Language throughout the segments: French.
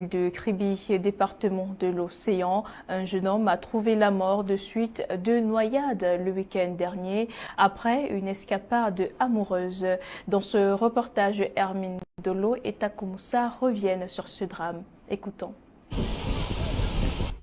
De Kribi, département de l'Océan, un jeune homme a trouvé la mort de suite de noyade le week-end dernier après une escapade amoureuse. Dans ce reportage, Hermine Dolo et Takumoussa reviennent sur ce drame. Écoutons.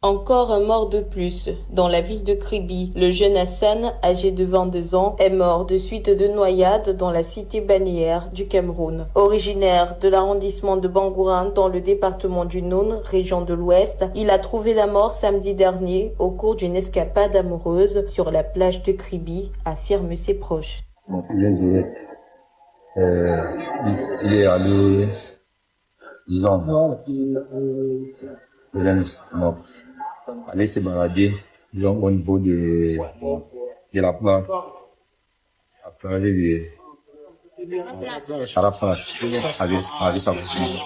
Encore un mort de plus. Dans la ville de Kribi, le jeune Hassan, âgé de 22 ans, est mort de suite de noyade dans la cité balnéaire du Cameroun. Originaire de l'arrondissement de Bangourane dans le département du Noun, région de l'Ouest, il a trouvé la mort samedi dernier au cours d'une escapade amoureuse sur la plage de Kribi, affirment ses proches. Il est allé, disons, aller se balader, disons, au niveau de la plage. Après, aller à la plage, avec sa copine.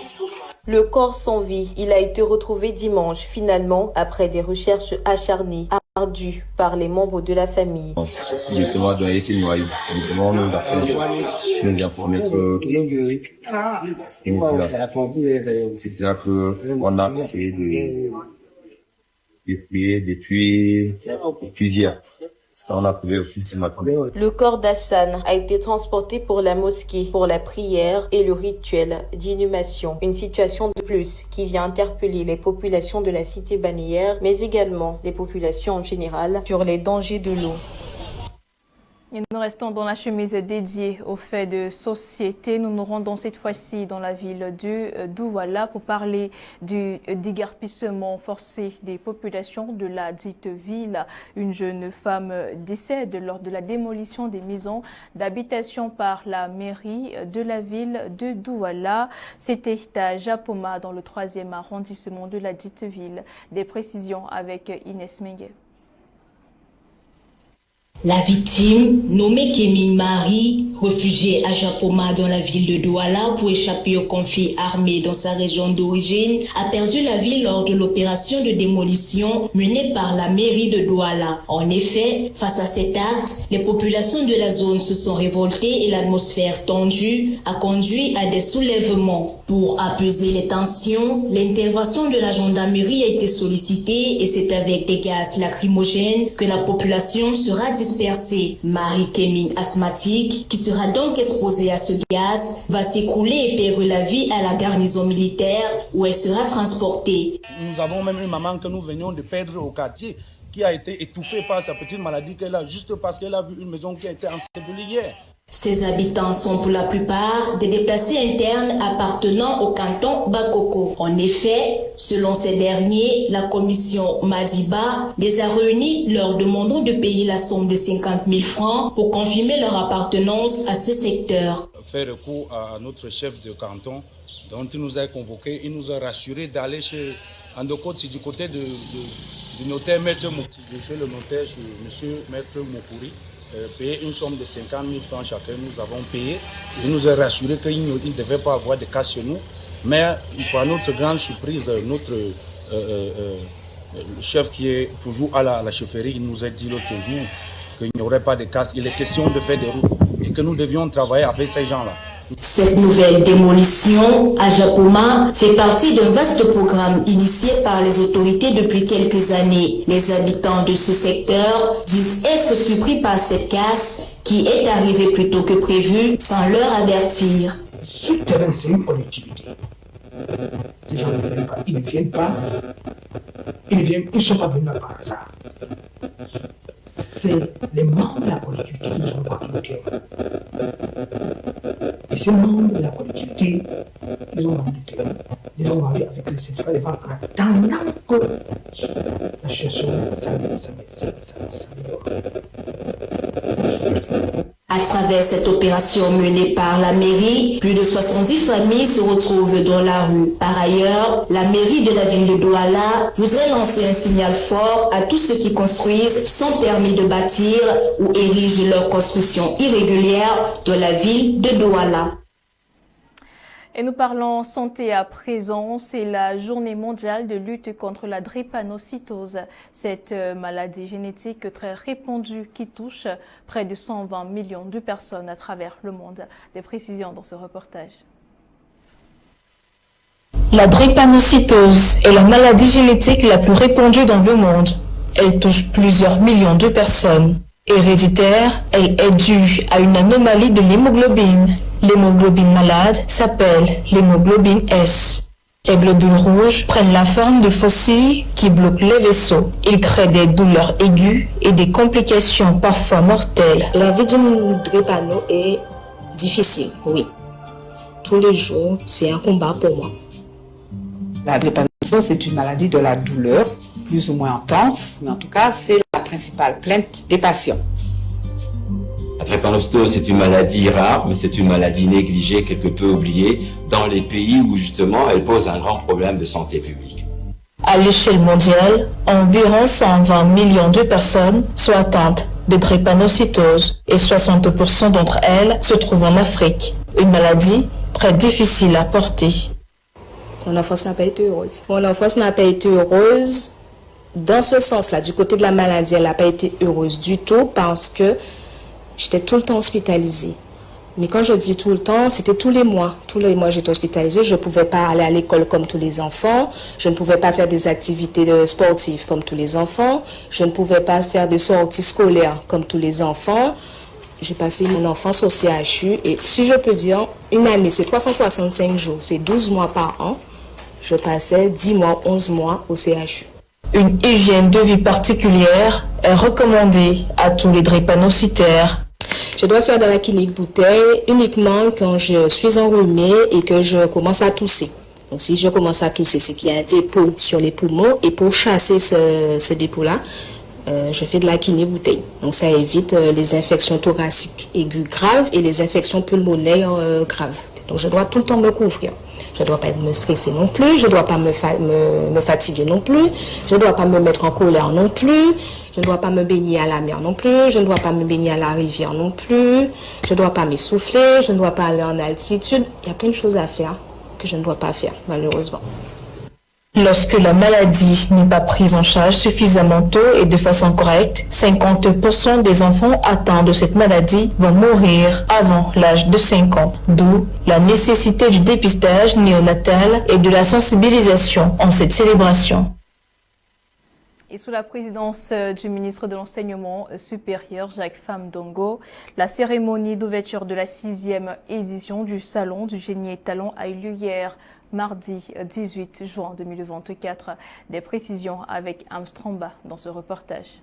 Le corps sans vie, il a été retrouvé dimanche, finalement, après des recherches acharnées, ardues par les membres de la famille. Subitement, on a essayé de noyer. Subitement, on nous a informé que c'est ça qu'on a essayé de tuer hier. On a trouvé aussi ce matin. Le corps d'Hassan a été transporté pour la mosquée pour la prière et le rituel d'inhumation. Une situation de plus qui vient interpeller les populations de la cité balnéaire, mais également les populations en général sur les dangers de l'eau. Et nous restons dans la chemise dédiée aux faits de société. Nous nous rendons cette fois-ci dans la ville de Douala pour parler du déguerpissement forcé des populations de la dite ville. Une jeune femme décède lors de la démolition des maisons d'habitation par la mairie de la ville de Douala. C'était à Japoma, dans le 3e arrondissement de la dite ville. Des précisions avec Inès Mengue. La victime, nommée Kémine Marie, réfugiée à Japoma dans la ville de Douala pour échapper au conflit armé dans sa région d'origine, a perdu la vie lors de l'opération de démolition menée par la mairie de Douala. En effet, face à cet acte, les populations de la zone se sont révoltées et l'atmosphère tendue a conduit à des soulèvements. Pour apaiser les tensions, l'intervention de la gendarmerie a été sollicitée et c'est avec des gaz lacrymogènes que la population sera dispersée. Marie-Kémine, asthmatique, qui sera donc exposée à ce gaz, va s'écrouler et perdre la vie à la garnison militaire où elle sera transportée. Nous avons même une maman que nous venions de perdre au quartier qui a été étouffée par sa petite maladie qu'elle a juste parce qu'elle a vu une maison qui a été ensevelie hier. Ces habitants sont pour la plupart des déplacés internes appartenant au canton Bakoko. En effet, selon ces derniers, la commission Madiba les a réunis leur demandant de payer la somme de 50 000 francs pour confirmer leur appartenance à ce secteur. Faire recours à notre chef de canton, dont il nous a convoqués, il nous a rassuré d'aller chez Andokot, c'est du côté du notaire Maître Mokouri, chez le notaire, chez monsieur Maître Mokouri. Payer une somme de 50 000 francs chacun, nous avons payé. Il nous a rassuré qu'il ne devait pas avoir de cas chez nous. Mais par notre grande surprise, notre chef qui est toujours à la chefferie, il nous a dit l'autre jour qu'il n'y aurait pas de casse. Il est question de faire des routes et que nous devions travailler avec ces gens-là. Cette nouvelle démolition à Japoma fait partie d'un vaste programme initié par les autorités depuis quelques années. Les habitants de ce secteur disent être surpris par cette casse qui est arrivée plus tôt que prévu sans leur avertir. Ce terrain, c'est une collectivité. Ces gens ne viennent pas, ils ne viennent pas, ils ne sont pas venus par hasard. C'est les membres de la collectivité qui nous ont vendu le terrain. Et ces membres de la collectivité, ils ont vendu le terrain. Ils ont vendu avec les certificats de vente en attendant que la situation s'améliore. À travers cette opération menée par la mairie, plus de 70 familles se retrouvent dans la rue. Par ailleurs, la mairie de la ville de Douala voudrait lancer un signal fort à tous ceux qui construisent sans permis de bâtir ou érigent leur construction irrégulière dans la ville de Douala. Et nous parlons santé à présent. C'est la journée mondiale de lutte contre la drépanocytose. Cette maladie génétique très répandue qui touche près de 120 millions de personnes à travers le monde. Des précisions dans ce reportage. La drépanocytose est la maladie génétique la plus répandue dans le monde. Elle touche plusieurs millions de personnes. Héréditaire, elle est due à une anomalie de l'hémoglobine. L'hémoglobine malade s'appelle l'hémoglobine S. Les globules rouges prennent la forme de faucilles qui bloquent les vaisseaux. Ils créent des douleurs aiguës et des complications parfois mortelles. La vie d'une drépano est difficile, oui. Tous les jours, c'est un combat pour moi. La drépanocytose, c'est une maladie de la douleur, plus ou moins intense, mais en tout cas, c'est la principale plainte des patients. La drépanocytose, c'est une maladie rare, mais c'est une maladie négligée, quelque peu oubliée, dans les pays où justement elle pose un grand problème de santé publique. À l'échelle mondiale, environ 120 millions de personnes sont atteintes de drépanocytose et 60% d'entre elles se trouvent en Afrique. Une maladie très difficile à porter. Mon enfance n'a pas été heureuse. Mon enfance n'a pas été heureuse dans ce sens-là. Du côté de la maladie, elle n'a pas été heureuse du tout parce que j'étais tout le temps hospitalisée. Mais quand je dis tout le temps, c'était tous les mois. Tous les mois, j'étais hospitalisée. Je ne pouvais pas aller à l'école comme tous les enfants. Je ne pouvais pas faire des activités sportives comme tous les enfants. Je ne pouvais pas faire des sorties scolaires comme tous les enfants. J'ai passé mon enfance au CHU. Et si je peux dire, une année, c'est 365 jours. C'est 12 mois par an. Je passais 10 mois, 11 mois au CHU. Une hygiène de vie particulière est recommandée à tous les drépanocytaires. Je dois faire de la clinique bouteille uniquement quand je suis enrhumée et que je commence à tousser. Donc si je commence à tousser, c'est qu'il y a un dépôt sur les poumons et pour chasser ce dépôt-là, je fais de la clinique bouteille. Donc ça évite les infections thoraciques aiguës graves et les infections pulmonaires graves. Donc je dois tout le temps me couvrir. Je ne dois pas me stresser non plus, je ne dois pas me fatiguer non plus, je ne dois pas me mettre en colère non plus, je ne dois pas me baigner à la mer non plus, je ne dois pas me baigner à la rivière non plus, je ne dois pas m'essouffler, je ne dois pas aller en altitude. Il y a plein de choses à faire que je ne dois pas faire, malheureusement. Lorsque la maladie n'est pas prise en charge suffisamment tôt et de façon correcte, 50% des enfants atteints de cette maladie vont mourir avant l'âge de 5 ans. D'où la nécessité du dépistage néonatal et de la sensibilisation en cette célébration. Et sous la présidence du ministre de l'Enseignement supérieur, Jacques Famdongo, la cérémonie d'ouverture de la 6e édition du Salon du Génie et Talent a eu lieu hier, mardi 18 juin 2024. Des précisions avec Amstramba dans ce reportage.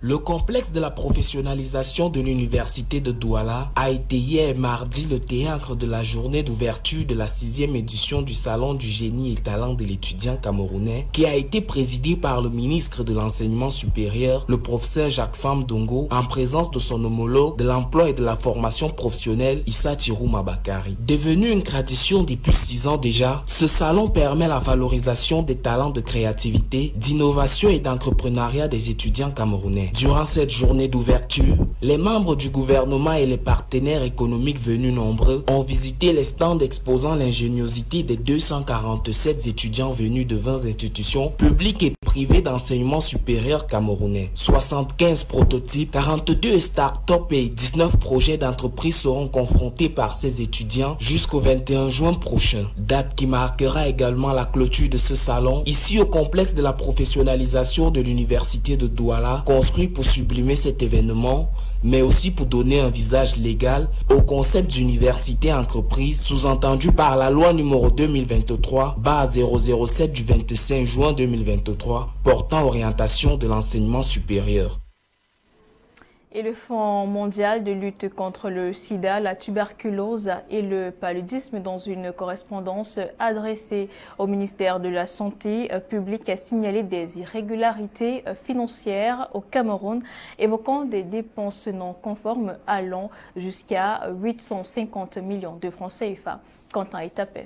Le complexe de la professionnalisation de l'université de Douala a été hier mardi le théâtre de la journée d'ouverture de la 6e édition du Salon du Génie et Talent de l'étudiant camerounais qui a été présidé par le ministre de l'Enseignement supérieur, le professeur Jacques Famdongo, en présence de son homologue de l'emploi et de la formation professionnelle Issa Tirouma Bakari. Devenu une tradition depuis 6 ans déjà, ce salon permet la valorisation des talents de créativité, d'innovation et d'entrepreneuriat des étudiants camerounais. Durant cette journée d'ouverture, les membres du gouvernement et les partenaires économiques venus nombreux ont visité les stands exposant l'ingéniosité des 247 étudiants venus de 20 institutions publiques et privées d'enseignement supérieur camerounais. 75 prototypes, 42 start-up et 19 projets d'entreprise seront confrontés par ces étudiants jusqu'au 21 juin prochain. Date qui marquera également la clôture de ce salon, ici au complexe de la professionnalisation de l'université de Douala, construit pour sublimer cet événement, mais aussi pour donner un visage légal au concept d'université-entreprise sous-entendu par la loi numéro 2023/007 du 25 juin 2023 portant orientation de l'enseignement supérieur. Et le Fonds mondial de lutte contre le sida, la tuberculose et le paludisme, dans une correspondance adressée au ministère de la Santé publique, a signalé des irrégularités financières au Cameroun, évoquant des dépenses non conformes allant jusqu'à 850 millions de francs CFA. Quentin Etapé.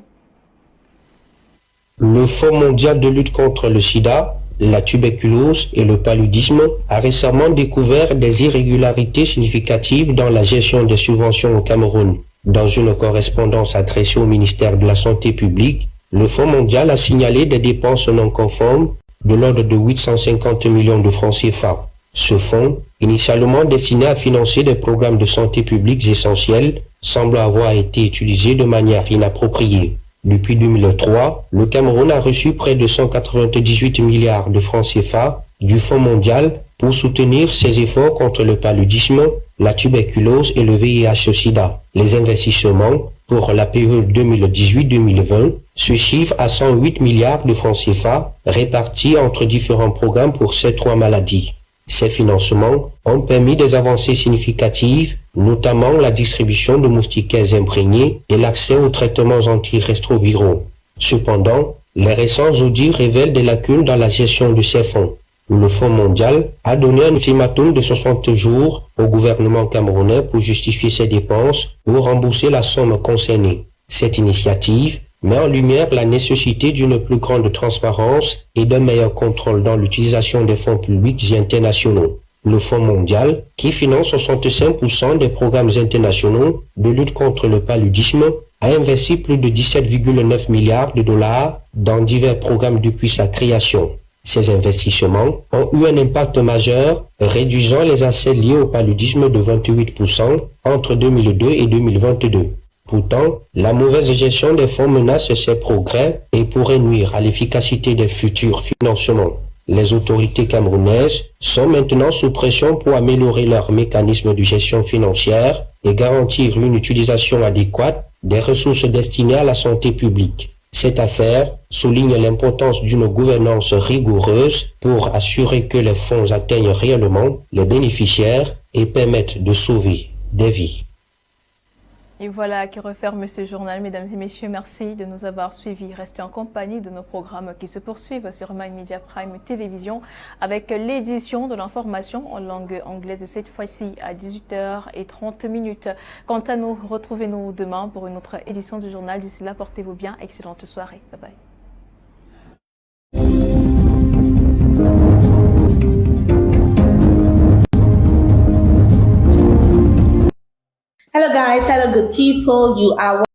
Le Fonds mondial de lutte contre le sida, la tuberculose et le paludisme a récemment découvert des irrégularités significatives dans la gestion des subventions au Cameroun. Dans une correspondance adressée au ministère de la Santé publique, le Fonds mondial a signalé des dépenses non conformes de l'ordre de 850 millions de francs CFA. Ce fonds, initialement destiné à financer des programmes de santé publique essentiels, semble avoir été utilisé de manière inappropriée. Depuis 2003, le Cameroun a reçu près de 198 milliards de francs CFA du Fonds mondial pour soutenir ses efforts contre le paludisme, la tuberculose et le VIH-Sida. Les investissements pour la période 2018-2020 se chiffrent à 108 milliards de francs CFA répartis entre différents programmes pour ces trois maladies. Ces financements ont permis des avancées significatives, notamment la distribution de moustiquaires imprégnés et l'accès aux traitements antirétroviraux. Cependant, les récents audits révèlent des lacunes dans la gestion de ces fonds. Le Fonds mondial a donné un ultimatum de 60 jours au gouvernement camerounais pour justifier ses dépenses ou rembourser la somme concernée. Cette initiative met en lumière la nécessité d'une plus grande transparence et d'un meilleur contrôle dans l'utilisation des fonds publics et internationaux. Le Fonds mondial, qui finance 65% des programmes internationaux de lutte contre le paludisme, a investi plus de 17,9 milliards de dollars dans divers programmes depuis sa création. Ces investissements ont eu un impact majeur, réduisant les assets liés au paludisme de 28% entre 2002 et 2022. Pourtant, la mauvaise gestion des fonds menace ces progrès et pourrait nuire à l'efficacité des futurs financements. Les autorités camerounaises sont maintenant sous pression pour améliorer leurs mécanismes de gestion financière et garantir une utilisation adéquate des ressources destinées à la santé publique. Cette affaire souligne l'importance d'une gouvernance rigoureuse pour assurer que les fonds atteignent réellement les bénéficiaires et permettent de sauver des vies. Et voilà qui referme ce journal. Mesdames et messieurs, merci de nous avoir suivis. Restez en compagnie de nos programmes qui se poursuivent sur My Media Prime Télévision avec l'édition de l'information en langue anglaise cette fois-ci à 18h30. Quant à nous, retrouvez-nous demain pour une autre édition du journal. D'ici là, portez-vous bien. Excellente soirée. Bye bye. Hello guys, hello good people. You are